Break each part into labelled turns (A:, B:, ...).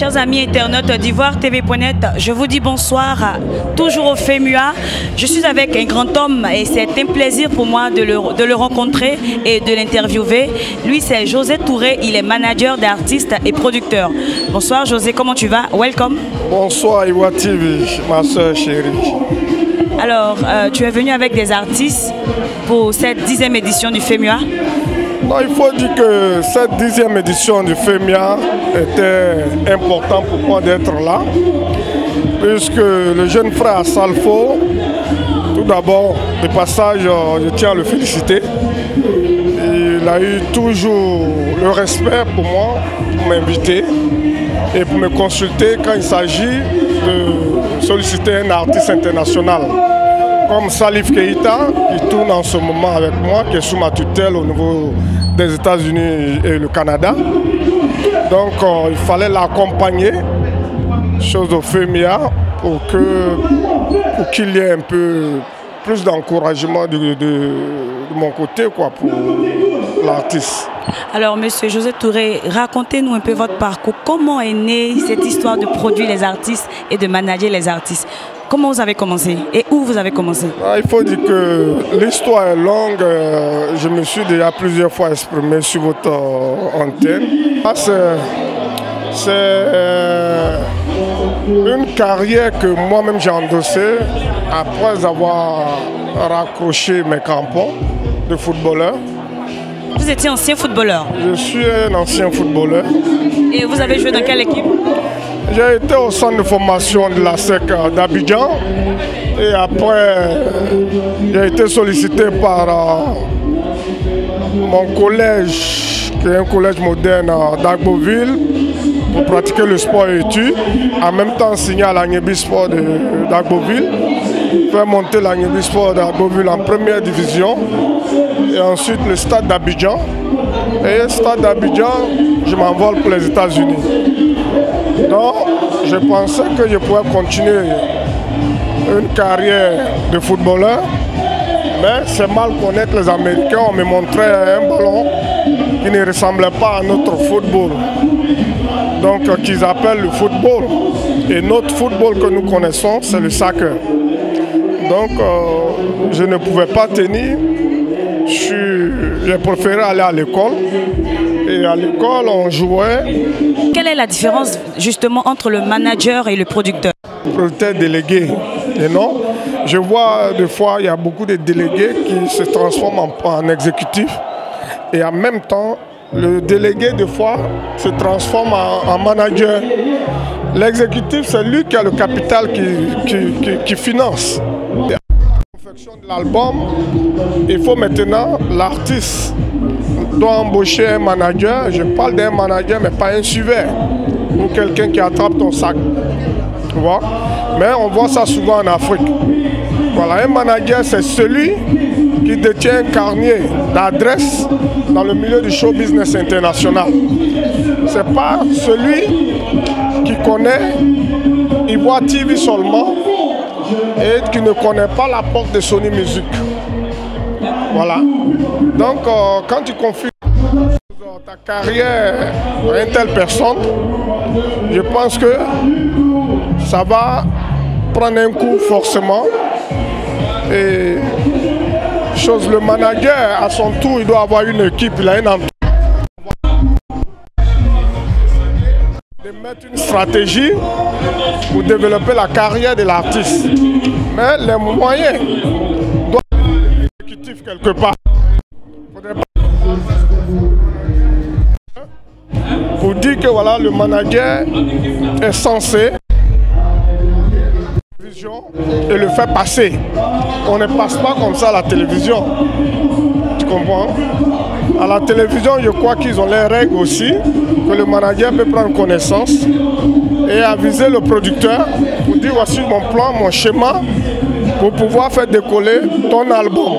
A: Chers amis internautes d'Ivoire TV.net, je vous dis bonsoir, toujours au FEMUA. Je suis avec un grand homme et c'est un plaisir pour moi de le rencontrer et de l'interviewer. Lui, c'est José Touré, il est manager d'artistes et producteur. Bonsoir José, comment tu vas? Welcome.
B: Bonsoir Ivoire TV, ma soeur chérie.
A: Alors, tu es venu avec des artistes pour cette 10e édition du FEMUA?
B: Non, il faut dire que cette 10e édition du FEMUA était important pour moi d'être là, puisque le jeune frère Salfo, tout d'abord, de passage, je tiens à le féliciter. Il a eu toujours le respect pour moi, pour m'inviter et pour me consulter quand il s'agit de solliciter un artiste international. Comme Salif Keita, qui tourne en ce moment avec moi, qui est sous ma tutelle au niveau des États-Unis et le Canada. Donc il fallait l'accompagner, chose au FEMUA, pour qu'il y ait un peu plus d'encouragement de mon côté quoi, pour l'artiste.
A: Alors, monsieur José Touré, racontez-nous un peu votre parcours. Comment est née cette histoire de produire les artistes et de manager les artistes? Comment vous avez commencé et où vous avez commencé?
B: Il faut dire que l'histoire est longue. Je me suis déjà plusieurs fois exprimé sur votre antenne. C'est une carrière que moi-même j'ai endossée après avoir raccroché mes crampons de footballeur.
A: Vous étiez ancien footballeur?
B: Je suis un ancien footballeur.
A: Et vous avez joué dans quelle équipe?
B: J'ai été au centre de formation de la SEC d'Abidjan et après j'ai été sollicité par mon collège, qui est un collège moderne d'Agboville, pour pratiquer le sport et études, en même temps signé à l'Agnebi Sport d'Agboville, faire monter l'Agnebi Sport d'Agboville en première division et ensuite le stade d'Abidjan. Et le stade d'Abidjan, je m'envole pour les États-Unis. Donc, je pensais que je pouvais continuer une carrière de footballeur, mais c'est mal connaître les Américains. On me montrait un ballon qui ne ressemblait pas à notre football, donc qu'ils appellent le football. Et notre football que nous connaissons, c'est le soccer. Donc, je ne pouvais pas tenir. J'ai préféré aller à l'école. Et à l'école, on jouait.
A: Quelle est la différence justement entre le manager et le producteur?
B: Le producteur délégué. Et non, je vois des fois, il y a beaucoup de délégués qui se transforment en exécutif. Et en même temps, le délégué, des fois, se transforme en manager. L'exécutif, c'est lui qui a le capital qui finance. De l'album, il faut maintenant, l'artiste doit embaucher un manager. Je parle d'un manager, mais pas un suiveur ou quelqu'un qui attrape ton sac. Tu vois? Mais on voit ça souvent en Afrique. Voilà, un manager, c'est celui qui détient un carnet d'adresses dans le milieu du show business international. C'est pas celui qui connaît Ivoire TV seulement et qui ne connaît pas la porte de Sony Music. Voilà. Donc, quand tu confies ta carrière à une telle personne, je pense que ça va prendre un coup forcément. Et le manager, à son tour, il doit avoir une équipe, il a une entourage. De mettre une stratégie pour développer la carrière de l'artiste. Mais les moyens doivent être exécutifs quelque part. Pour dire que voilà, le manager est censé et le faire passer. On ne passe pas comme ça à la télévision. Tu comprends? À la télévision, je crois qu'ils ont les règles aussi, que le manager peut prendre connaissance et aviser le producteur pour dire voici mon plan, mon schéma pour pouvoir faire décoller ton album.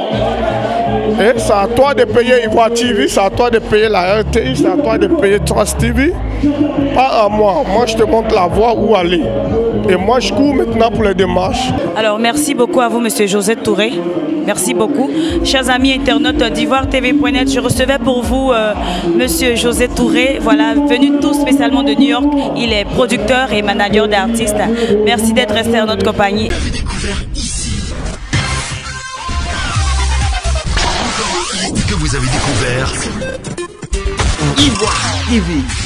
B: Et c'est à toi de payer Ivoire TV, c'est à toi de payer la RTI, c'est à toi de payer Trust TV, pas à moi. Moi, je te montre la voie où aller. Et moi, je cours maintenant pour les démarches.
A: Alors, merci beaucoup à vous, monsieur José Touré. Merci beaucoup. Chers amis internautes d'Ivoire TV.net, je recevais pour vous Monsieur José Touré, voilà, venu tout spécialement de New York. Il est producteur et manager d'artistes. Merci d'être resté en notre compagnie.
C: Que vous avez découvert Ivoire TV.